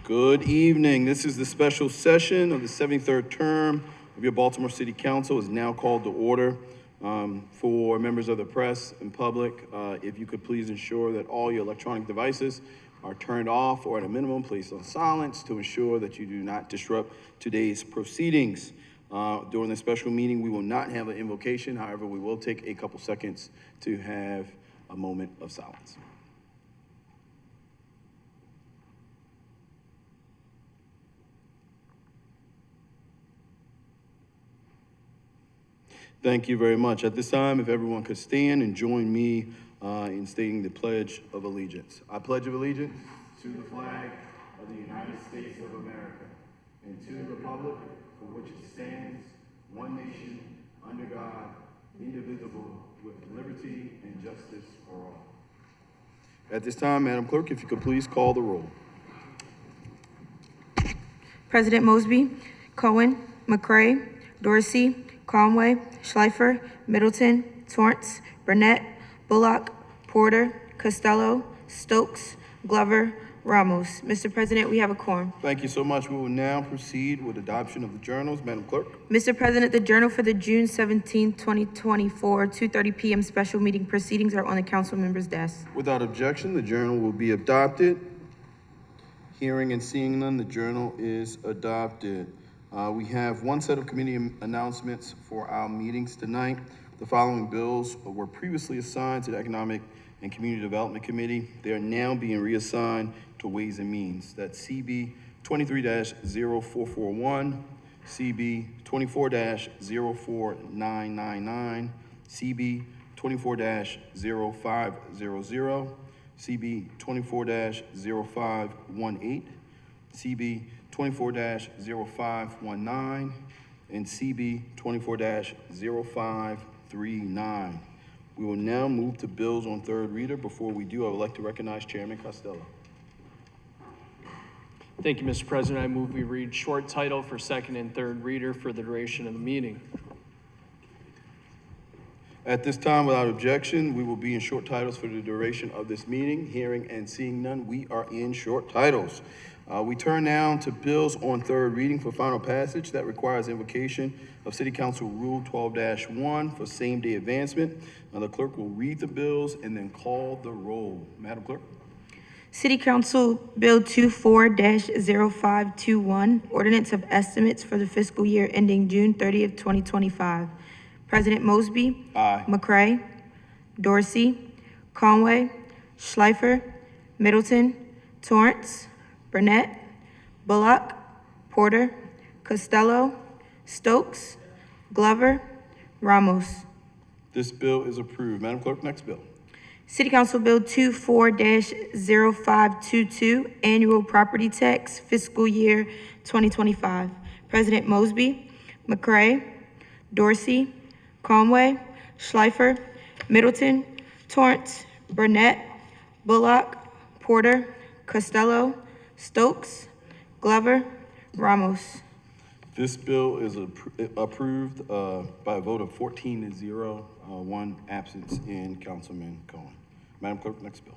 Good evening. This is the special session of the 73rd term of your Baltimore City Council is now called to order. For members of the press and public, if you could please ensure that all your electronic devices are turned off or at a minimum placed on silence to ensure that you do not disrupt today's proceedings. During the special meeting, we will not have an invocation. However, we will take a couple seconds to have a moment of silence. Thank you very much. At this time, if everyone could stand and join me in stating the Pledge of Allegiance. I pledge allegiance to the flag of the United States of America and to the republic for which it stands, one nation, under God, indivisible, with liberty and justice for all. At this time, Madam Clerk, if you could please call the roll. President Mosby, Cohen, McCray, Dorsey, Conway, Schleifer, Middleton, Torrance, Burnett, Bullock, Porter, Costello, Stokes, Glover, Ramos. Mr. President, we have a quorum. Thank you so much. We will now proceed with adoption of the journals. Madam Clerk. Mr. President, the journal for the June 17, 2024, 2:30 p.m. special meeting proceedings are on the council members' desk. Without objection, the journal will be adopted. Hearing and seeing none, the journal is adopted. We have one set of committee announcements for our meetings tonight. The following bills were previously assigned to the Economic and Community Development Committee. They are now being reassigned to Ways and Means. That's CB 23-0441, CB 24-04999, CB 24-0500, CB 24-0518, CB 24-0519, and CB 24-0539. We will now move to bills on third reader. Before we do, I would like to recognize Chairman Costello. Thank you, Mr. President. I move we read short title for second and third reader for the duration of the meeting. At this time, without objection, we will be in short titles for the duration of this meeting. Hearing and seeing none, we are in short titles. We turn now to bills on third reading for final passage that requires invocation of City Council Rule 12-1 for same-day advancement. Now, the clerk will read the bills and then call the roll. Madam Clerk. City Council Bill 24-0521, Ordinance of Estimates for the fiscal year ending June 30th, 2025. President Mosby. Aye. McCray, Dorsey, Conway, Schleifer, Middleton, Torrance, Burnett, Bullock, Porter, Costello, Stokes, Glover, Ramos. This bill is approved. Madam Clerk, next bill. City Council Bill 24-0522, Annual Property Tax, Fiscal Year 2025. President Mosby, McCray, Dorsey, Conway, Schleifer, Middleton, Torrance, Burnett, Bullock, Porter, Costello, Stokes, Glover, Ramos. This bill is approved by a vote of 14-0, one absence in Councilman Cohen. Madam Clerk, next bill.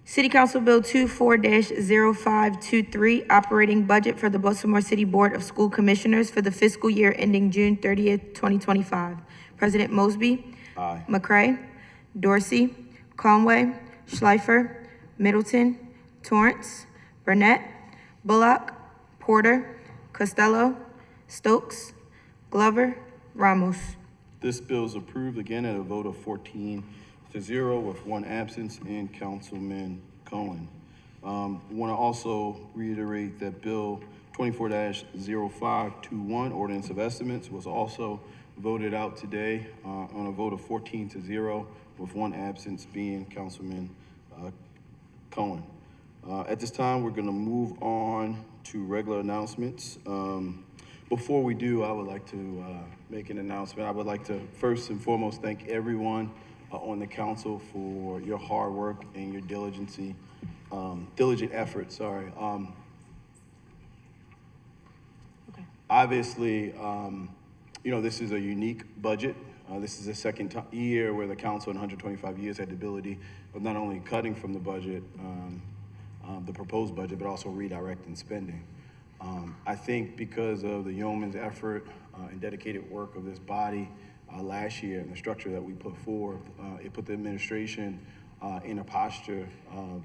City Council Bill 24-0523, Operating Budget for the Baltimore City Board of School Commissioners for the fiscal year ending June 30th, 2025. President Mosby. Aye. McCray, Dorsey, Conway, Schleifer, Middleton, Torrance, Burnett, Bullock, Porter, Costello, Stokes, Glover, Ramos. This bill is approved again at a vote of 14-0 with one absence in Councilman Cohen. Want to also reiterate that Bill 24-0521, Ordinance of Estimates, was also voted out today on a vote of 14-0 with one absence being Councilman Cohen. At this time, we're going to move on to regular announcements. Before we do, I would like to make an announcement. I would like to first and foremost thank everyone on the council for your hard work and your diligent effort. Obviously, this is a unique budget. This is the second year where the council in 125 years had the ability of not only cutting from the budget, the proposed budget, but also redirecting spending. I think because of the yeoman's effort and dedicated work of this body last year and the structure that we put forth, it put the administration in a posture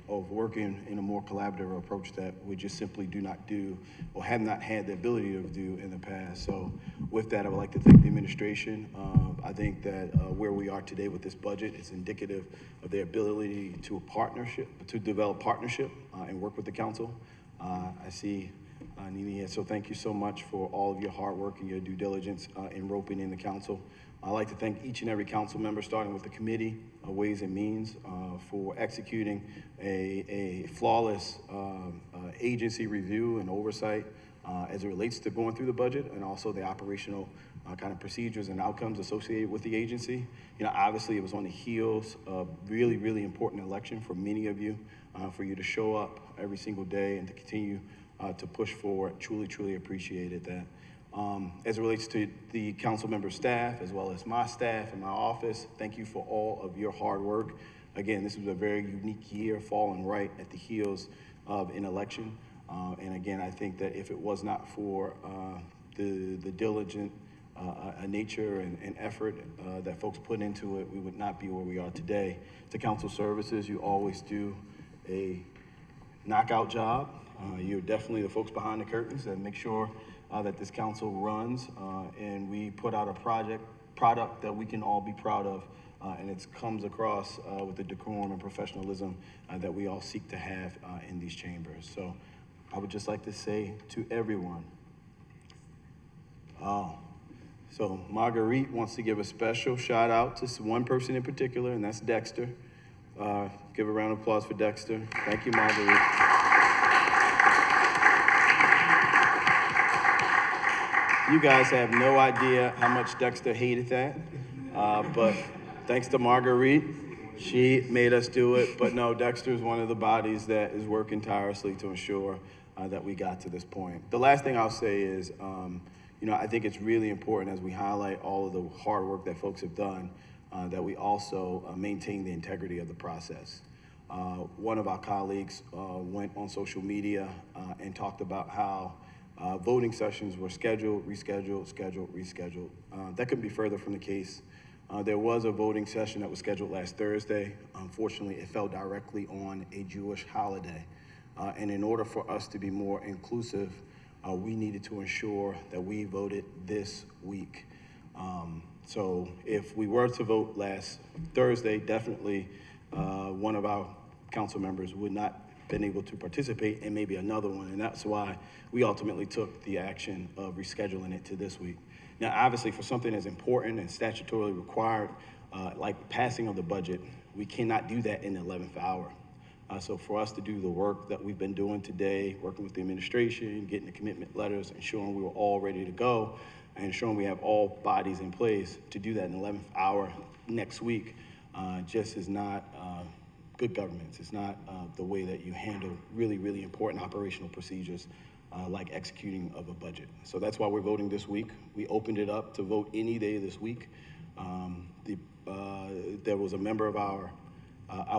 of working in a more collaborative approach that we just simply do not do or have not had the ability to do in the past. So with that, I would like to thank the administration. I think that where we are today with this budget is indicative of their ability to develop partnership and work with the council. I see Nini here, so thank you so much for all of your hard work and your due diligence in roping in the council. I'd like to thank each and every council member, starting with the Committee of Ways and Means, for executing a flawless agency review and oversight as it relates to going through the budget and also the operational kind of procedures and outcomes associated with the agency. You know, obviously it was on the heels of really, really important election for many of you, for you to show up every single day and to continue to push forward. Truly, truly appreciated that. As it relates to the council member staff, as well as my staff and my office, thank you for all of your hard work. Again, this was a very unique year, falling right at the heels of an election. And again, I think that if it was not for the diligent nature and effort that folks put into it, we would not be where we are today. To council services, you always do a knockout job. You're definitely the folks behind the curtains that make sure that this council runs, and we put out a product that we can all be proud of, and it comes across with the decorum and professionalism that we all seek to have in these chambers. So I would just like to say to everyone, so Marguerite wants to give a special shout out to one person in particular, and that's Dexter. Give a round of applause for Dexter. Thank you, Marguerite. You guys have no idea how much Dexter hated that, but thanks to Marguerite, she made us do it. But no, Dexter is one of the bodies that is working tirelessly to ensure that we got to this point. The last thing I'll say is, you know, I think it's really important as we highlight all of the hard work that folks have done, that we also maintain the integrity of the process. One of our colleagues went on social media and talked about how voting sessions were scheduled, rescheduled, scheduled, rescheduled. That couldn't be further from the case. There was a voting session that was scheduled last Thursday. Unfortunately, it fell directly on a Jewish holiday. And in order for us to be more inclusive, we needed to ensure that we voted this week. So if we were to vote last Thursday, definitely one of our council members would not been able to participate, and maybe another one, and that's why we ultimately took the action of rescheduling it to this week. Now, obviously, for something as important and statutorily required, like passing of the budget, we cannot do that in the 11th hour. So for us to do the work that we've been doing today, working with the administration, getting the commitment letters, ensuring we were all ready to go, and ensuring we have all bodies in place to do that in the 11th hour next week, just is not good governance. It's not the way that you handle really, really important operational procedures like executing of a budget. So that's why we're voting this week. We opened it up to vote any day this week. There was a member of our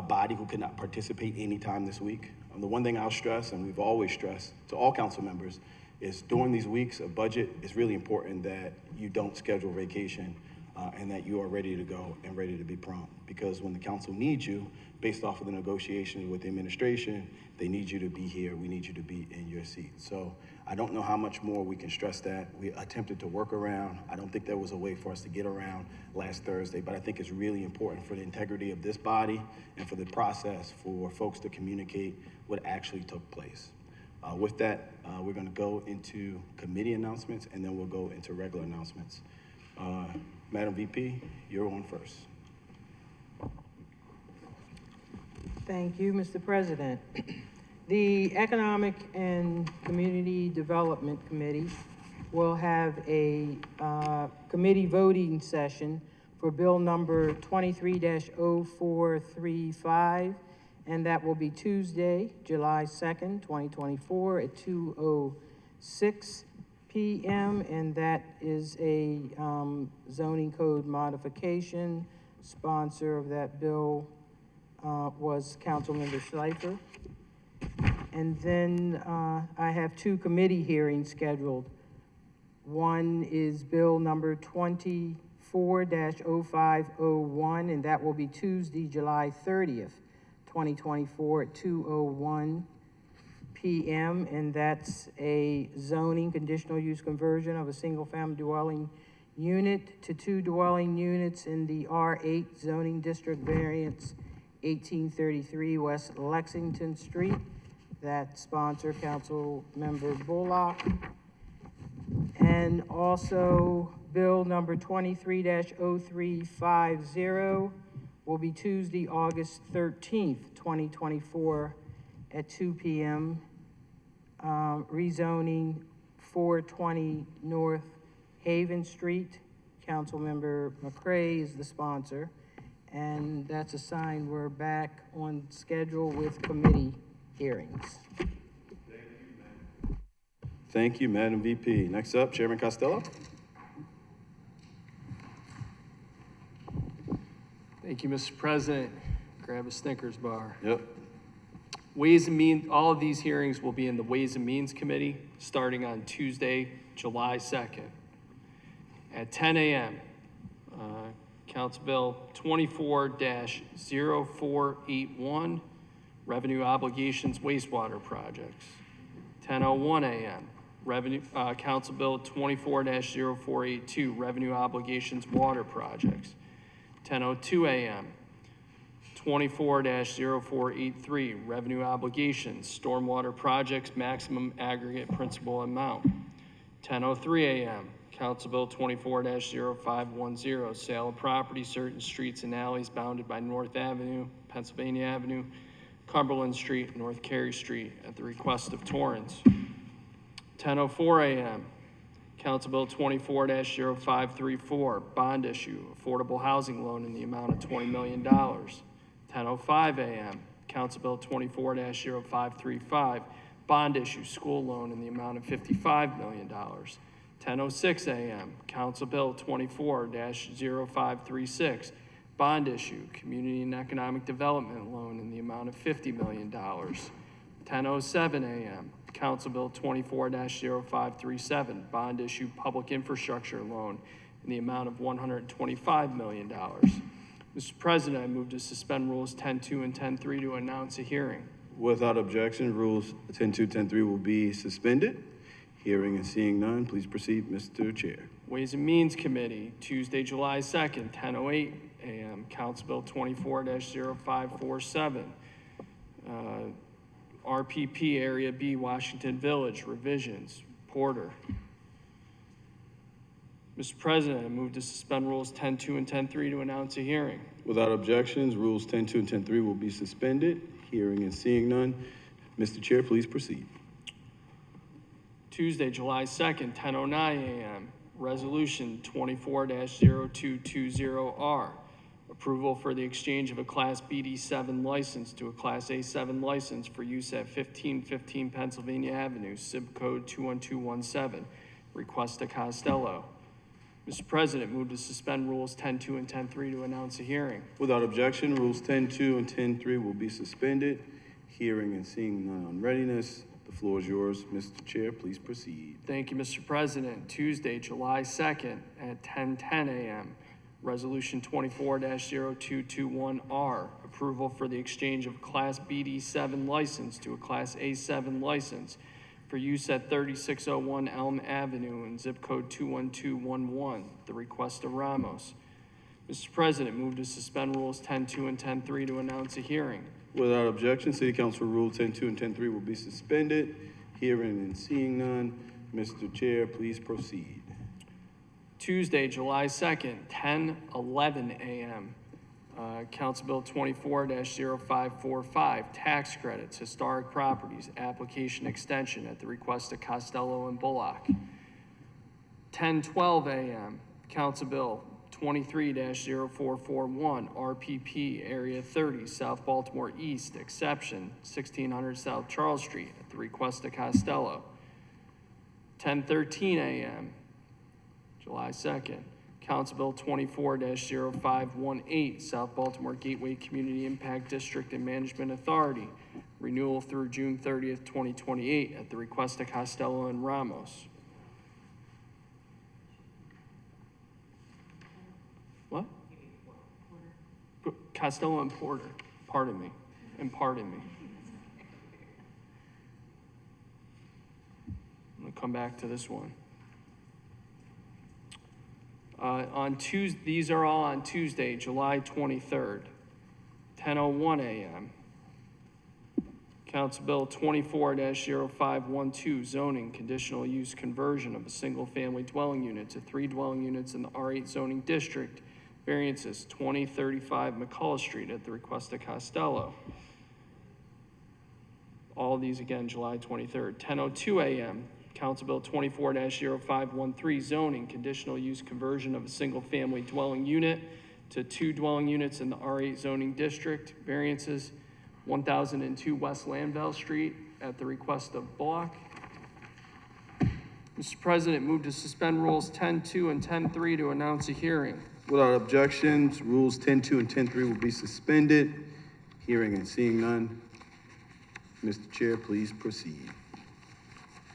body who could not participate anytime this week. The one thing I'll stress, and we've always stressed to all council members, is during these weeks of budget, it's really important that you don't schedule vacation and that you are ready to go and ready to be prompt. Because when the council needs you, based off of the negotiations with the administration, they need you to be here. We need you to be in your seat. So I don't know how much more we can stress that. We attempted to work around. I don't think there was a way for us to get around last Thursday, but I think it's really important for the integrity of this body and for the process for folks to communicate what actually took place. With that, we're gonna go into committee announcements, and then we'll go into regular announcements. Madam VP, you're on first. Thank you, Mr. President. The Economic and Community Development Committee will have a committee voting session for bill number 23-0435, and that will be Tuesday, July 2nd, 2024 at 2:06 p.m., and that is a zoning code modification. Sponsor of that bill was Councilmember Schleifer. And then I have two committee hearings scheduled. One is Bill number 24-0501, and that will be Tuesday, July 30th, 2024 at 2:01 p.m. And that's a zoning conditional use conversion of a single-family dwelling unit to two dwelling units in the R8 zoning district, variance 1833 West Lexington Street. That sponsor, Council Member Bullock. And also, Bill number 23-0350 will be Tuesday, August 13th, 2024 at 2 p.m. Rezoning 420 North Haven Street. Councilmember McCray is the sponsor. And that's a sign we're back on schedule with committee hearings. Thank you, Madam VP. Next up, Chairman Costello. Thank you, Mr. President. Grab a Snickers bar. Yep. Ways and Means, all of these hearings will be in the Ways and Means Committee starting on Tuesday, July 2nd at 10 a.m. Council Bill 24-0481, Revenue Obligations Wastewater Projects. 10:01 a.m. Council Bill 24-0482, Revenue Obligations Water Projects. 10:02 a.m. 24-0483, Revenue Obligations, Stormwater Projects, Maximum Aggregate Principal Amount. 10:03 a.m. Council Bill 24-0510, Sale of Property, Certain Streets and Alleys bounded by North Avenue, Pennsylvania Avenue, Cumberland Street, North Carey Street, at the request of Torrance. 10:04 a.m. Council Bill 24-0534, Bond Issue, Affordable Housing Loan in the amount of $20 million. 10:05 a.m. Council Bill 24-0535, Bond Issue, School Loan in the amount of $55 million. 10:06 a.m. Council Bill 24-0536, Bond Issue, Community and Economic Development Loan in the amount of $50 million. 10:07 a.m. Council Bill 24-0537, Bond Issue, Public Infrastructure Loan in the amount of $125 million. Mr. President, I move to suspend Rules 10.2 and 10.3 to announce a hearing. Without objection, Rules 10.2, 10.3 will be suspended. Hearing and seeing none, please proceed, Mr. Chair. Ways and Means Committee, Tuesday, July 2nd, 10:08 a.m. Council Bill 24-0547, RPP Area B, Washington Village, revisions, Porter. Mr. President, I move to suspend Rules 10.2 and 10.3 to announce a hearing. Without objections, Rules 10.2 and 10.3 will be suspended. Hearing and seeing none, Mr. Chair, please proceed. Tuesday, July 2nd, 10:09 a.m. Resolution 24-0220R. Approval for the exchange of a Class BD7 license to a Class A7 license for use at 1515 Pennsylvania Avenue, zip code 21217. Request to Costello. Mr. President, move to suspend Rules 10.2 and 10.3 to announce a hearing. Without objection, Rules 10.2 and 10.3 will be suspended. Hearing and seeing none on readiness, the floor is yours. Mr. Chair, please proceed. Thank you, Mr. President. Tuesday, July 2nd at 10:10 a.m. Resolution 24-0221R. Approval for the exchange of Class BD7 license to a Class A7 license for use at 3601 Elm Avenue in zip code 21211, the request of Ramos. Mr. President, move to suspend Rules 10.2 and 10.3 to announce a hearing. Without objection, City Council Rule 10.2 and 10.3 will be suspended. Hearing and seeing none, Mr. Chair, please proceed. Tuesday, July 2nd, 10:11 a.m. Council Bill 24-0545, Tax Credits, Historic Properties, Application Extension at the request of Costello and Bullock. 10:12 a.m. Council Bill 23-0441, RPP Area 30, South Baltimore East, Exception, 1600 South Charles Street at the request of Costello. 10:13 a.m. July 2nd, Council Bill 24-0518, South Baltimore Gateway Community Impact District and Management Authority, renewal through June 30th, 2028, at the request of Costello and Ramos. What? Costello and Porter, pardon me. I'm gonna come back to this one. These are all on Tuesday, July 23rd, 10:01 a.m. Council Bill 24-0512, zoning, conditional use conversion of a single-family dwelling unit to 3 dwelling units in the R8 zoning district. Variances, 2035 McCullough Street at the request of Costello. All of these again, July 23rd, 10:02 a.m. Council Bill 24-0513, zoning, conditional use conversion of a single-family dwelling unit to 2 dwelling units in the R8 zoning district. Variances, 1002 West Lanvale Street at the request of Bullock. Mr. President, move to suspend rules 10-2 and 10-3 to announce a hearing. Without objections, rules 10-2 and 10-3 will be suspended. Hearing and seeing none. Mr. Chair, please proceed.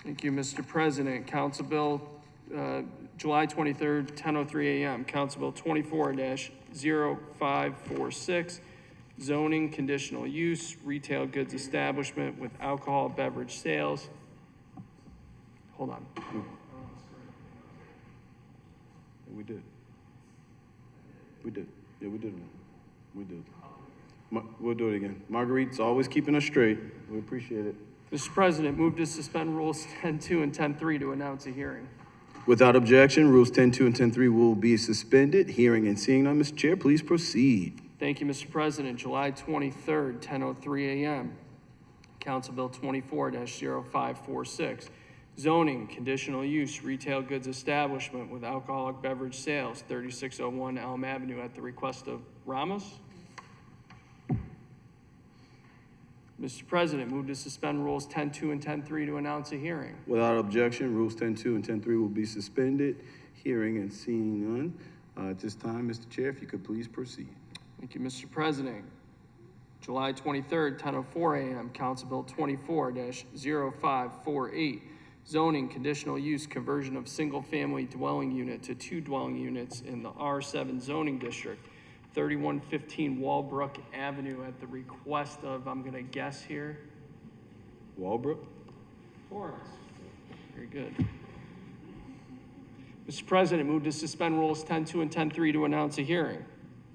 Thank you, Mr. President. Council Bill, July 23rd, 10:03 a.m. Council Bill 24-0546, zoning, conditional use, retail goods establishment with alcohol beverage sales. Hold on. We did. Yeah, we did. We'll do it again. Marguerite's always keeping us straight. We appreciate it. Mr. President, move to suspend rules 10-2 and 10-3 to announce a hearing. Without objection, rules 10-2 and 10-3 will be suspended. Hearing and seeing none, Mr. Chair, please proceed. Thank you, Mr. President. July 23rd, 10:03 a.m. Council Bill 24-0546, zoning, conditional use, retail goods establishment with alcoholic beverage sales, 3601 Elm Avenue at the request of Ramos. Mr. President, move to suspend rules 10-2 and 10-3 to announce a hearing. Without objection, rules 10-2 and 10-3 will be suspended. Hearing and seeing none. At this time, Mr. Chair, if you could please proceed. Thank you, Mr. President. July 23rd, 10:04 a.m., Council Bill 24-0548, zoning, conditional use, conversion of single-family dwelling unit to 2 dwelling units in the R7 zoning district, 3115 Walbrook Avenue at the request of, I'm gonna guess here, Walbrook? Torrance. Very good. Mr. President, move to suspend rules 10-2 and 10-3 to announce a hearing.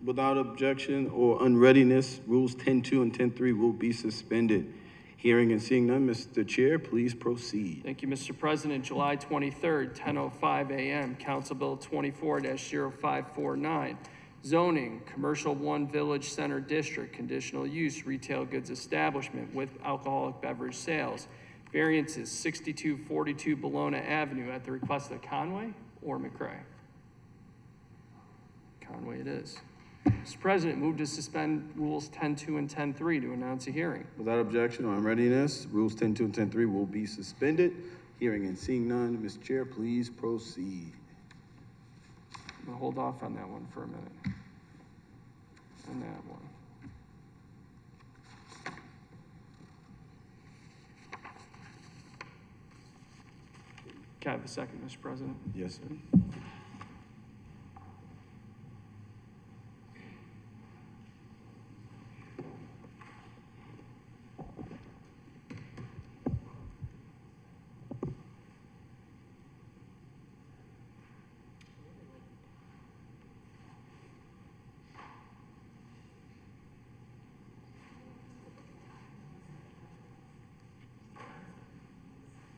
Without objection or unreadiness, rules 10-2 and 10-3 will be suspended. Hearing and seeing none, Mr. Chair, please proceed. Thank you, Mr. President. July 23rd, 10:05 a.m., Council Bill 24-0549, zoning, Commercial 1 Village Center District, conditional use, retail goods establishment with alcoholic beverage sales. Variances, 6242 Bologna Avenue at the request of Conway or McCray? Conway it is. Mr. President, move to suspend rules 10-2 and 10-3 to announce a hearing. Without objection or unreadiness, rules 10-2 and 10-3 will be suspended. Hearing and seeing none, Mr. Chair, please proceed. I'm gonna hold off on that one for a minute. And that one. Can I have a second, Mr. President? Yes, sir.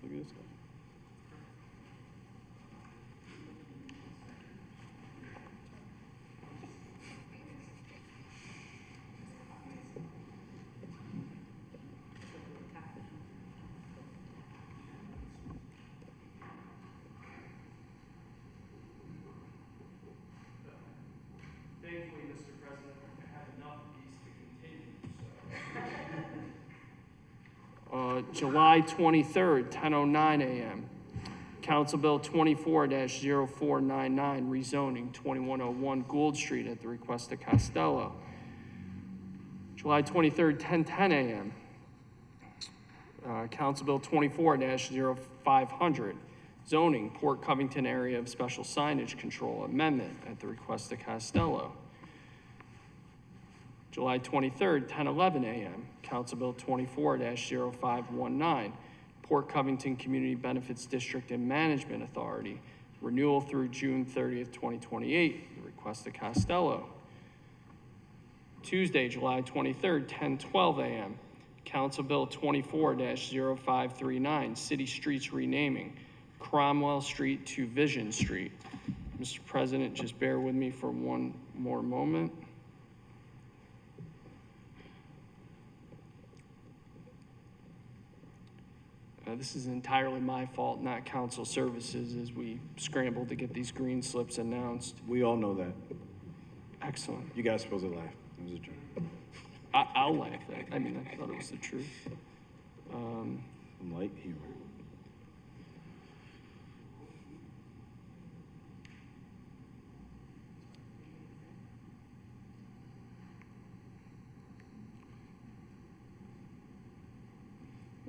Look at this guy. Thankfully, Mr. President, I have enough of these to continue, so. July 23rd, 10:09 a.m. Council Bill 24-0499, rezoning 2101 Gould Street at the request of Costello. July 23rd, 10:10 a.m. Council Bill 24-0500, zoning Port Covington area of special signage control amendment at the request of Costello. July 23rd, 10:11 a.m., Council Bill 24-0519, Port Covington Community Benefits District and Management Authority, renewal through June 30th, 2028, the request of Costello. Tuesday, July 23rd, 10:12 a.m., Council Bill 24-0539, City Streets Renaming, Cromwell Street to Vision Street. Mr. President, just bear with me for one more moment. This is entirely my fault, not council services, as we scrambled to get these green slips announced. We all know that. Excellent. You guys supposed to laugh. It was a joke. I'll laugh at it. I mean, I thought it was the truth. Some light humor.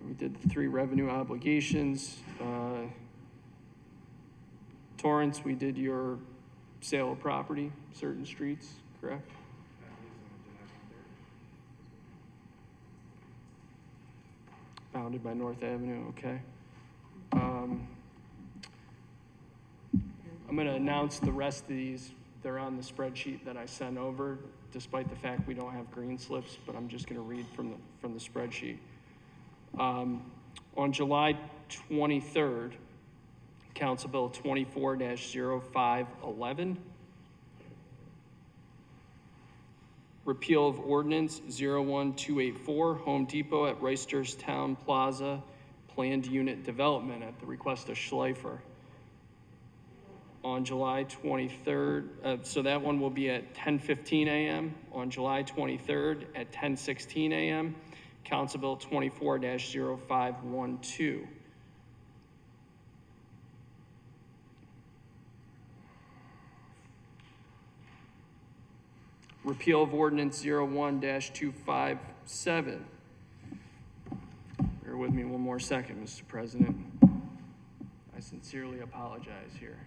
We did the 3 revenue obligations. Torrance, we did your sale of property, certain streets, correct? Bounded by North Avenue, okay. I'm gonna announce the rest of these. They're on the spreadsheet that I sent over, despite the fact we don't have green slips, but I'm just gonna read from the spreadsheet. On July 23rd, Council Bill 24-0511, repeal of ordinance 01284, Home Depot at Reisterstown Plaza, planned unit development at the request of Schleifer. On July 23rd, so that one will be at 10:15 a.m. On July 23rd at 10:16 a.m., Council Bill 24-0512. Repeal of ordinance 01-257. Bear with me one more second, Mr. President. I sincerely apologize here.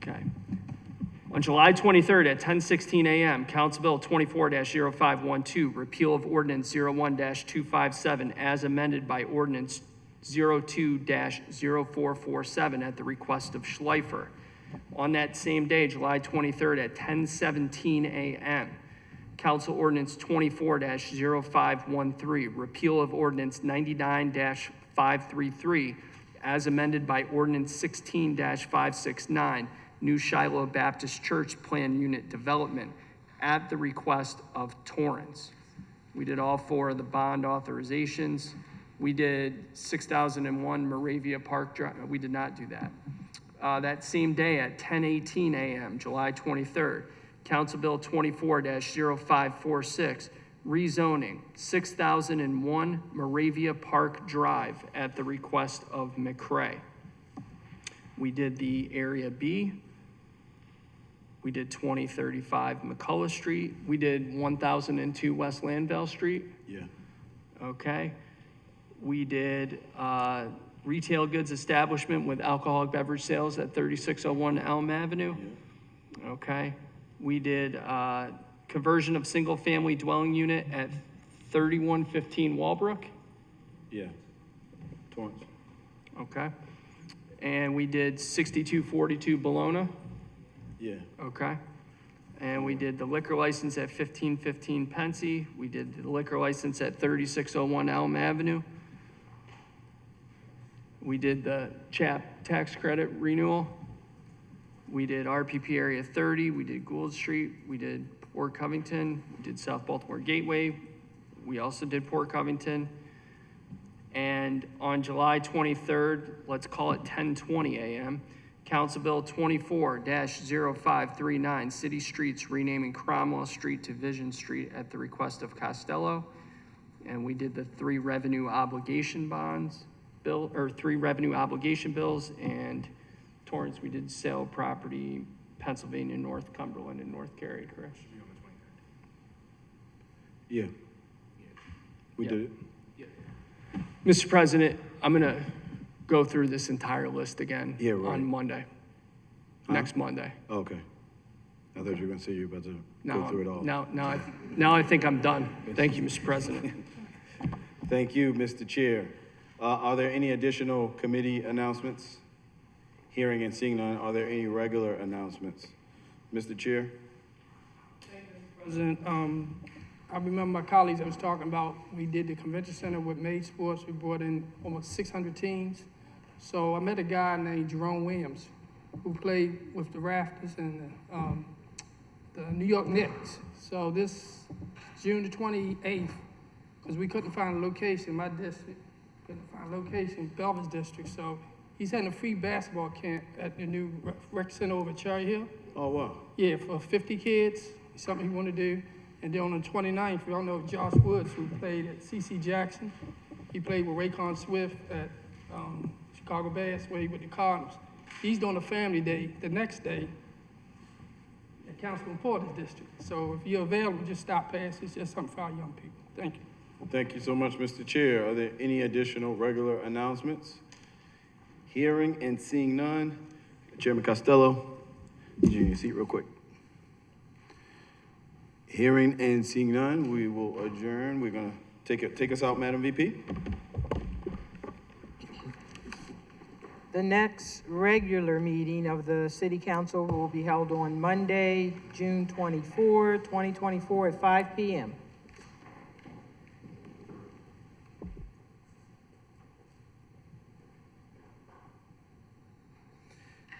Okay. On July 23rd at 10:16 a.m., Council Bill 24-0512, repeal of ordinance 01-257 as amended by ordinance 02-0447 at the request of Schleifer. On that same day, July 23rd at 10:17 a.m., Council Ordinance 24-0513, repeal of ordinance 99-533 as amended by ordinance 16-569, New Shiloh Baptist Church Plan Unit Development at the request of Torrance. We did all 4 of the bond authorizations. We did 6001 Moravia Park Drive. We did not do that. That same day at 10:18 a.m., July 23rd, Council Bill 24-0546, rezoning 6001 Moravia Park Drive at the request of McCray. We did the Area B. We did 2035 McCullough Street. We did 1002 West Landvale Street. Yeah. Okay. We did retail goods establishment with alcoholic beverage sales at 3601 Elm Avenue. Yeah. Okay. We did conversion of single-family dwelling unit at 3115 Walbrook. Yeah. Torrance. Okay. And we did 6242 Bologna. Yeah. Okay. And we did the liquor license at 1515 Pensy. We did the liquor license at 3601 Elm Avenue. We did the CHAP tax credit renewal. We did RPP Area 30. We did Gould Street. We did Port Covington. We did South Baltimore Gateway. We also did Port Covington. And on July 23rd, let's call it 10:20 a.m., Council Bill 24-0539, City Streets renaming Cromwell Street to Vision Street at the request of Costello. And we did the 3 revenue obligation bonds bill, or 3 revenue obligation bills, and Torrance, we did sale of property, Pennsylvania, North Cumberland, and North Cary, correct? Yeah. We Yeah. did it. Mr. President, I'm gonna go through this entire list again Yeah, right. on Monday, next Monday. Okay. I thought you were gonna say you were about to go Now, through it all. now I think I'm done. Thank you, Mr. President. Thank you, Mr. Chair. Are there any additional committee announcements? Hearing and seeing none, are there any regular announcements? Mr. Chair? President, I remember my colleagues that was talking about, we did the convention center with Made Sports, we brought in almost 600 teams. So I met a guy named Jerome Williams, who played with the Raptors and the New York Knicks. So this June the 28th, because we couldn't find a location, my district couldn't find a location, Belvin's district, so he's having a free basketball camp at the new rec center over at Cherry Hill. Oh, wow. Yeah, for 50 kids, something he want to do. And then on the 29th, we all know Josh Woods, who played at C.C. Jackson. He played with Raycon Swift at Chicago Bears, where he with the Cardinals. He's doing a family day the next day at Councilman Porter's district. So if you're available, just stop past. It's just something for our young people. Thank you. Thank you so much, Mr. Chair. Are there any additional regular announcements? Hearing and seeing none, Chairman Costello, need you in your seat real quick. Hearing and seeing none, we will adjourn. We're gonna take us out, Madam VP. The next regular meeting of the City Council will be held on Monday, June 24, 2024 at 5 p.m.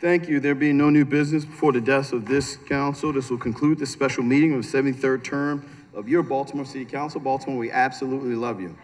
Thank you. There being no new business before the desk of this council, this will conclude the special meeting of the 73rd term of your Baltimore City Council. Baltimore, we absolutely love you.